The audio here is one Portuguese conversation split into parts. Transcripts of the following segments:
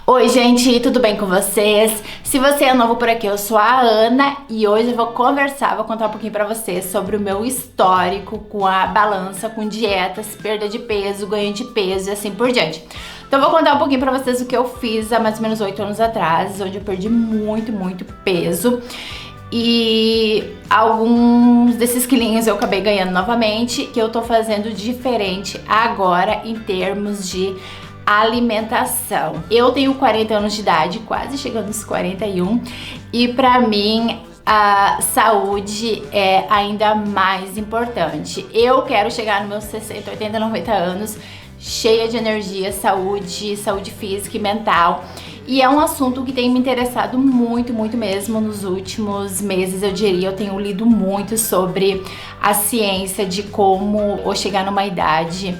Oi gente, tudo bem com vocês? Se você é novo por aqui, eu sou a Ana e hoje eu vou contar um pouquinho pra vocês sobre o meu histórico com a balança, com dietas, perda de peso, ganho de peso e assim por diante. Então eu vou contar um pouquinho pra vocês o que eu fiz há mais ou menos 8 anos atrás, onde eu perdi muito peso. E alguns desses quilinhos eu acabei ganhando novamente, que eu tô fazendo diferente agora em termos de alimentação. Eu tenho 40 anos de idade, quase chegando aos 41, e pra mim a saúde é ainda mais importante. Eu quero chegar nos meus 60, 80, 90 anos cheia de energia, saúde física e mental. E é um assunto que tem me interessado muito mesmo nos últimos meses, eu diria. Eu tenho lido muito sobre a ciência de como chegar numa idade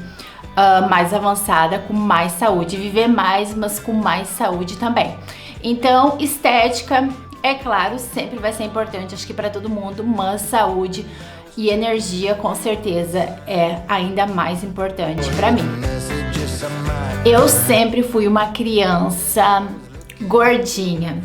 mais avançada, com mais saúde, viver mais, mas com mais saúde também. Então, estética, é claro, sempre vai ser importante, acho que para todo mundo, mas saúde e energia, com certeza, é ainda mais importante para mim. Eu sempre fui uma criança gordinha.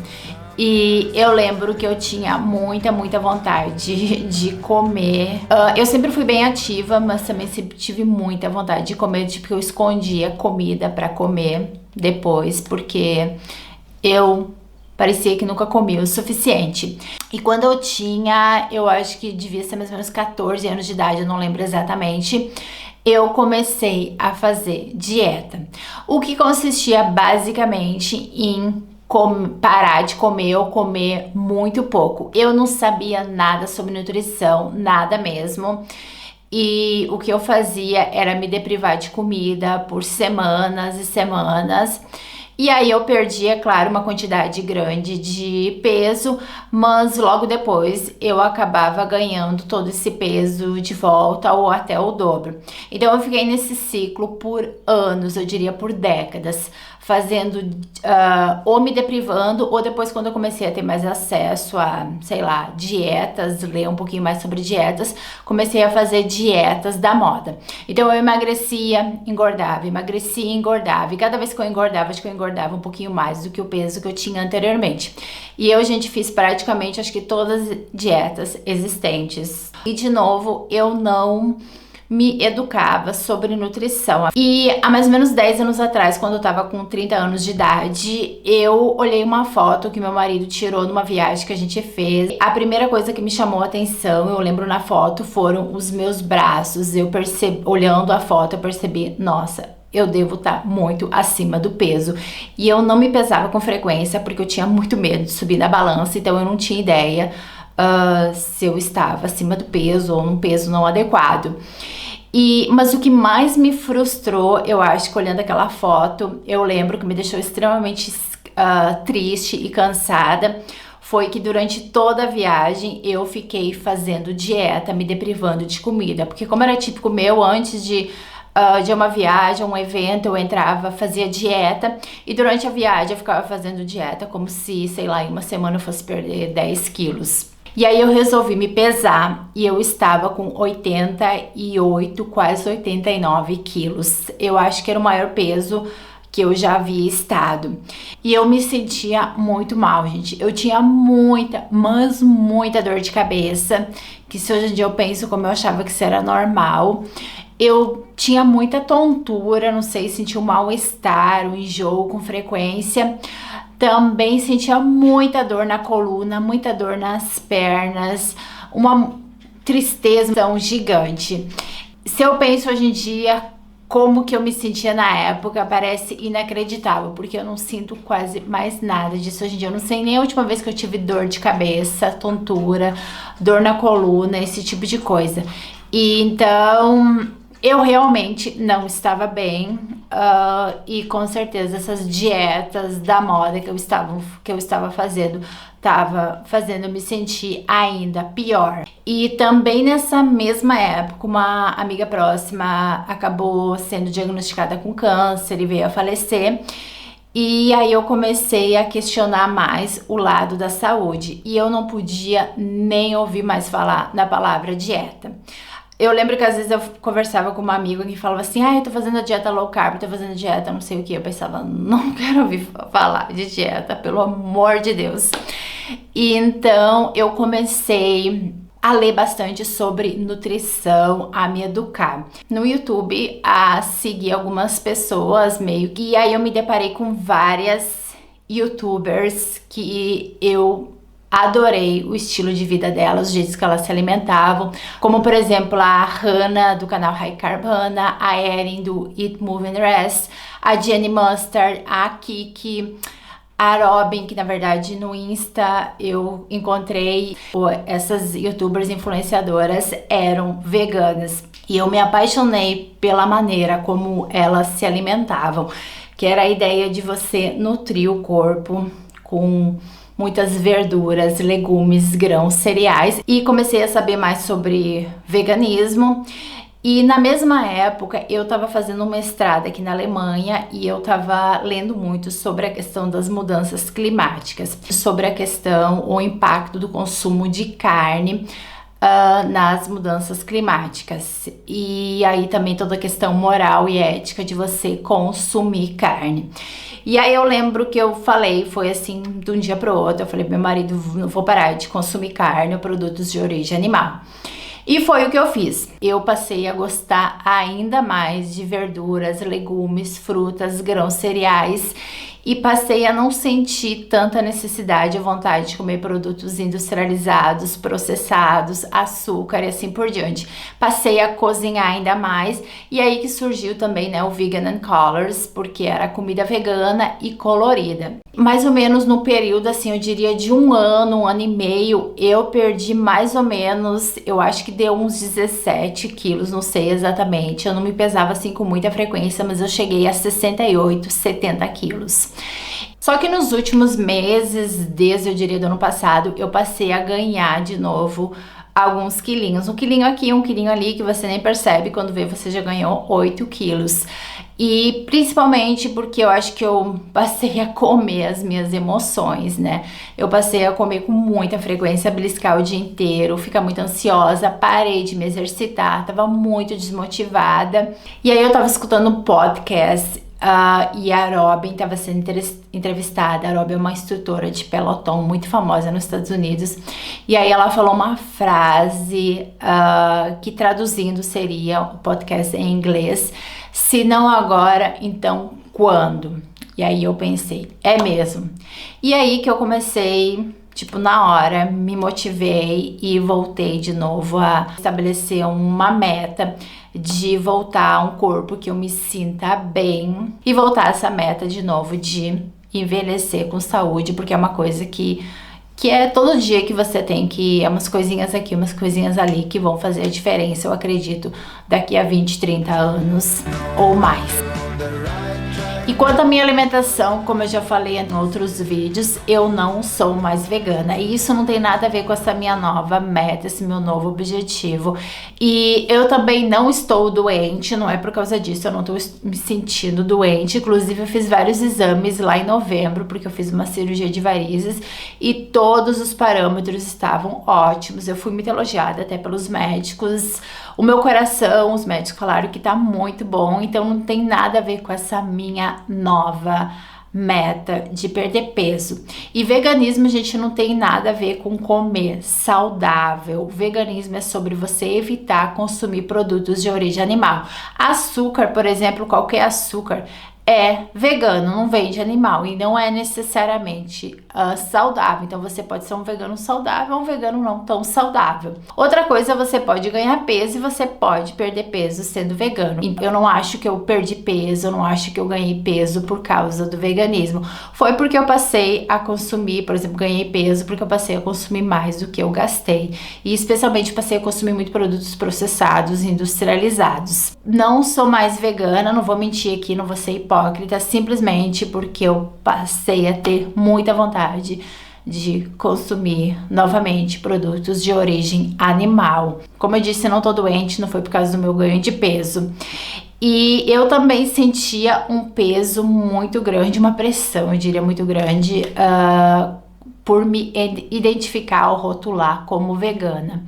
E eu lembro que eu tinha muita vontade de comer. Eu sempre fui bem ativa, mas também sempre tive muita vontade de comer. Tipo, eu escondia comida pra comer depois, porque eu parecia que nunca comia o suficiente. E quando eu tinha, eu acho que devia ser mais ou menos 14 anos de idade, eu não lembro exatamente, eu comecei a fazer dieta. O que consistia basicamente em parar de comer ou comer muito pouco. Eu não sabia nada sobre nutrição, nada mesmo. E o que eu fazia era me deprivar de comida por semanas e semanas. E aí eu perdi, é claro, uma quantidade grande de peso, mas logo depois eu acabava ganhando todo esse peso de volta ou até o dobro. Então eu fiquei nesse ciclo por anos, eu diria por décadas, fazendo ou me deprivando, ou depois quando eu comecei a ter mais acesso a, sei lá, dietas, ler um pouquinho mais sobre dietas, comecei a fazer dietas da moda. Então eu emagrecia, engordava, emagrecia, engordava, e cada vez que eu engordava, acho que eu engordava um pouquinho mais do que o peso que eu tinha anteriormente. E eu, gente, fiz praticamente, acho que todas as dietas existentes. E de novo, eu não me educava sobre nutrição. E há mais ou menos 10 anos atrás, quando eu tava com 30 anos de idade, eu olhei uma foto que meu marido tirou numa viagem que a gente fez. A primeira coisa que me chamou a atenção, eu lembro na foto, foram os meus braços. Eu percebi, olhando a foto, eu percebi, nossa, eu devo estar muito acima do peso. E eu não me pesava com frequência, porque eu tinha muito medo de subir na balança, então eu não tinha ideia se eu estava acima do peso ou num peso não adequado. Mas o que mais me frustrou, eu acho que olhando aquela foto, eu lembro que me deixou extremamente triste e cansada, foi que durante toda a viagem eu fiquei fazendo dieta, me deprivando de comida, porque como era típico meu, antes de uma viagem, um evento, eu entrava, fazia dieta, e durante a viagem eu ficava fazendo dieta como se, sei lá, em uma semana eu fosse perder 10 quilos. E aí eu resolvi me pesar e eu estava com 88, quase 89 quilos. Eu acho que era o maior peso que eu já havia estado. E eu me sentia muito mal, gente. Eu tinha muita dor de cabeça, que se hoje em dia eu penso como eu achava que isso era normal. Eu tinha muita tontura, não sei, sentia um mal-estar, um enjoo com frequência. Também sentia muita dor na coluna, muita dor nas pernas, uma tristeza tão gigante. Se eu penso hoje em dia como que eu me sentia na época, parece inacreditável, porque eu não sinto quase mais nada disso hoje em dia. Eu não sei nem a última vez que eu tive dor de cabeça, tontura, dor na coluna, esse tipo de coisa. E então eu realmente não estava bem, e com certeza essas dietas da moda que eu estava fazendo estava fazendo eu me sentir ainda pior. E também nessa mesma época, uma amiga próxima acabou sendo diagnosticada com câncer e veio a falecer. E aí eu comecei a questionar mais o lado da saúde e eu não podia nem ouvir mais falar na palavra dieta. Eu lembro que às vezes eu conversava com uma amiga que falava assim, eu tô fazendo a dieta low carb, tô fazendo dieta não sei o que. Eu pensava, não quero ouvir falar de dieta, pelo amor de Deus. E então eu comecei a ler bastante sobre nutrição, a me educar. No YouTube, a seguir algumas pessoas meio que... E aí eu me deparei com várias YouTubers que eu adorei o estilo de vida delas, os jeitos que elas se alimentavam, como por exemplo a Hannah do canal High Carb Hannah, a Erin do Eat, Move and Rest, a Jenny Mustard, a Kiki, a Robin, que na verdade no Insta eu encontrei, essas youtubers influenciadoras eram veganas e eu me apaixonei pela maneira como elas se alimentavam, que era a ideia de você nutrir o corpo com muitas verduras, legumes, grãos, cereais, e comecei a saber mais sobre veganismo. E na mesma época eu estava fazendo um mestrado aqui na Alemanha e eu estava lendo muito sobre a questão das mudanças climáticas, sobre a questão, o impacto do consumo de carne nas mudanças climáticas. E aí também toda a questão moral e ética de você consumir carne. E aí eu lembro que eu falei, foi assim, de um dia para o outro, eu falei pro meu marido, não vou parar de consumir carne ou produtos de origem animal. E foi o que eu fiz. Eu passei a gostar ainda mais de verduras, legumes, frutas, grãos, cereais e passei a não sentir tanta necessidade ou vontade de comer produtos industrializados, processados, açúcar e assim por diante. Passei a cozinhar ainda mais e aí que surgiu também, né, o Vegan and Colors, porque era comida vegana e colorida. Mais ou menos no período, assim, eu diria de um ano e meio, eu perdi mais ou menos, eu acho que deu uns 17 quilos, não sei exatamente, eu não me pesava assim com muita frequência, mas eu cheguei a 68, 70 quilos. Só que nos últimos meses, desde eu diria do ano passado, eu passei a ganhar de novo alguns quilinhos. Um quilinho aqui, um quilinho ali, que você nem percebe, quando vê você já ganhou 8 quilos. E principalmente porque eu acho que eu passei a comer as minhas emoções, né? Eu passei a comer com muita frequência, beliscar o dia inteiro, ficar muito ansiosa, parei de me exercitar, tava muito desmotivada. E aí eu tava escutando um podcast e a Robin estava sendo entrevistada. A Robin é uma instrutora de Peloton muito famosa nos Estados Unidos. E aí ela falou uma frase que traduzindo seria o podcast em inglês: se não agora, então quando? E aí eu pensei, é mesmo. E aí que eu comecei, tipo, na hora, me motivei e voltei de novo a estabelecer uma meta de voltar a um corpo que eu me sinta bem e voltar a essa meta de novo de envelhecer com saúde, porque é uma coisa que é todo dia que você tem que... É umas coisinhas aqui, umas coisinhas ali que vão fazer a diferença, eu acredito, daqui a 20, 30 anos ou mais. E quanto à minha alimentação, como eu já falei em outros vídeos, eu não sou mais vegana. E isso não tem nada a ver com essa minha nova meta, esse meu novo objetivo. E eu também não estou doente, não é por causa disso, eu não estou me sentindo doente. Inclusive eu fiz vários exames lá em novembro, porque eu fiz uma cirurgia de varizes e todos os parâmetros estavam ótimos. Eu fui muito elogiada até pelos médicos. O meu coração, os médicos falaram que tá muito bom, então não tem nada a ver com essa minha nova meta de perder peso. E veganismo, gente, não tem nada a ver com comer saudável. O veganismo é sobre você evitar consumir produtos de origem animal. Açúcar, por exemplo, qualquer açúcar é vegano, não vem de animal e não é necessariamente saudável. Então você pode ser um vegano saudável ou um vegano não tão saudável. Outra coisa, você pode ganhar peso e você pode perder peso sendo vegano. Eu não acho que eu perdi peso, eu não acho que eu ganhei peso por causa do veganismo. Foi porque eu passei a consumir, por exemplo, ganhei peso porque eu passei a consumir mais do que eu gastei. E especialmente passei a consumir muito produtos processados, industrializados. Não sou mais vegana, não vou mentir aqui, não vou ser hipócrita, simplesmente porque eu passei a ter muita vontade de consumir novamente produtos de origem animal. Como eu disse, eu não tô doente, não foi por causa do meu ganho de peso. E eu também sentia um peso muito grande, uma pressão, eu diria, muito grande, por me identificar ou rotular como vegana.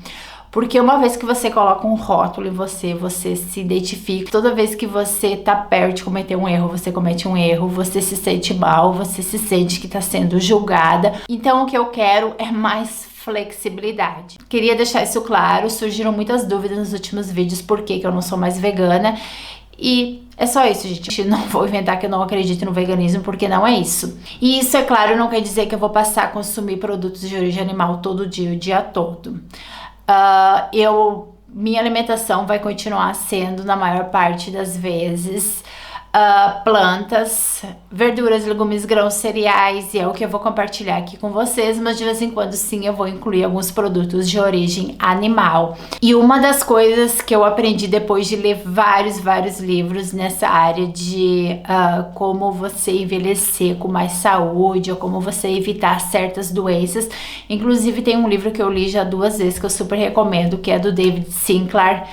Porque uma vez que você coloca um rótulo em você se identifica. Toda vez que você tá perto de cometer um erro, você comete um erro, você se sente mal, você se sente que tá sendo julgada. Então o que eu quero é mais flexibilidade. Queria deixar isso claro, surgiram muitas dúvidas nos últimos vídeos por que eu não sou mais vegana. E é só isso, gente. Não vou inventar que eu não acredito no veganismo, porque não é isso. E isso, é claro, não quer dizer que eu vou passar a consumir produtos de origem animal todo dia, o dia todo. Minha alimentação vai continuar sendo, na maior parte das vezes, plantas, verduras, legumes, grãos, cereais, e é o que eu vou compartilhar aqui com vocês, mas de vez em quando sim eu vou incluir alguns produtos de origem animal. E uma das coisas que eu aprendi depois de ler vários livros nessa área de como você envelhecer com mais saúde, ou como você evitar certas doenças, inclusive tem um livro que eu li já 2 vezes que eu super recomendo, que é do David Sinclair,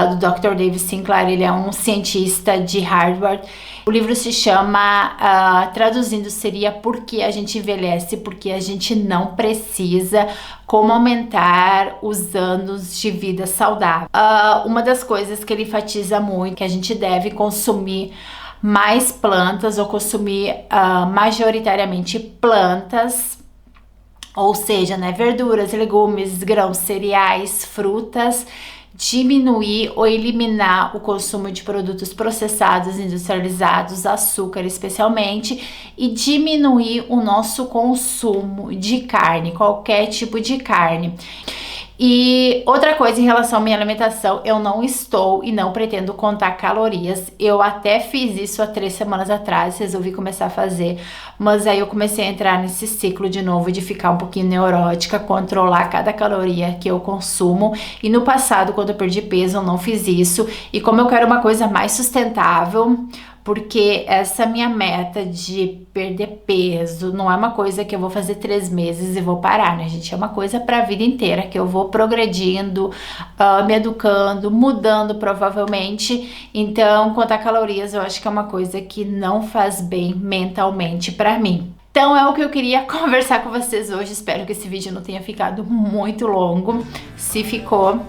do Dr. David Sinclair. Ele é um cientista de Harvard. O livro se chama, traduzindo seria Por que a gente envelhece, porque a gente não precisa, como aumentar os anos de vida saudável. Uma das coisas que ele enfatiza muito, que a gente deve consumir mais plantas, ou consumir majoritariamente plantas, ou seja, né, verduras, legumes, grãos, cereais, frutas, diminuir ou eliminar o consumo de produtos processados, industrializados, açúcar especialmente, e diminuir o nosso consumo de carne, qualquer tipo de carne. E outra coisa em relação à minha alimentação, eu não estou e não pretendo contar calorias. Eu até fiz isso há 3 semanas atrás, resolvi começar a fazer, mas aí eu comecei a entrar nesse ciclo de novo de ficar um pouquinho neurótica, controlar cada caloria que eu consumo. E no passado, quando eu perdi peso, eu não fiz isso. E como eu quero uma coisa mais sustentável, porque essa minha meta de perder peso não é uma coisa que eu vou fazer 3 meses e vou parar, né, gente? É uma coisa pra vida inteira, que eu vou progredindo, me educando, mudando provavelmente. Então, contar calorias eu acho que é uma coisa que não faz bem mentalmente pra mim. Então é o que eu queria conversar com vocês hoje. Espero que esse vídeo não tenha ficado muito longo. Se ficou,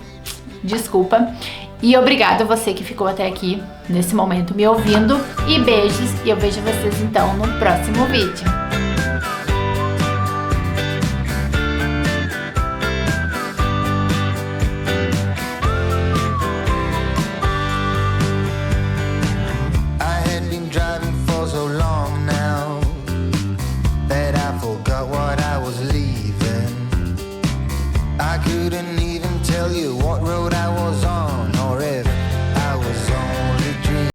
desculpa. E obrigado a você que ficou até aqui nesse momento me ouvindo. E beijos, e eu vejo vocês então no próximo vídeo.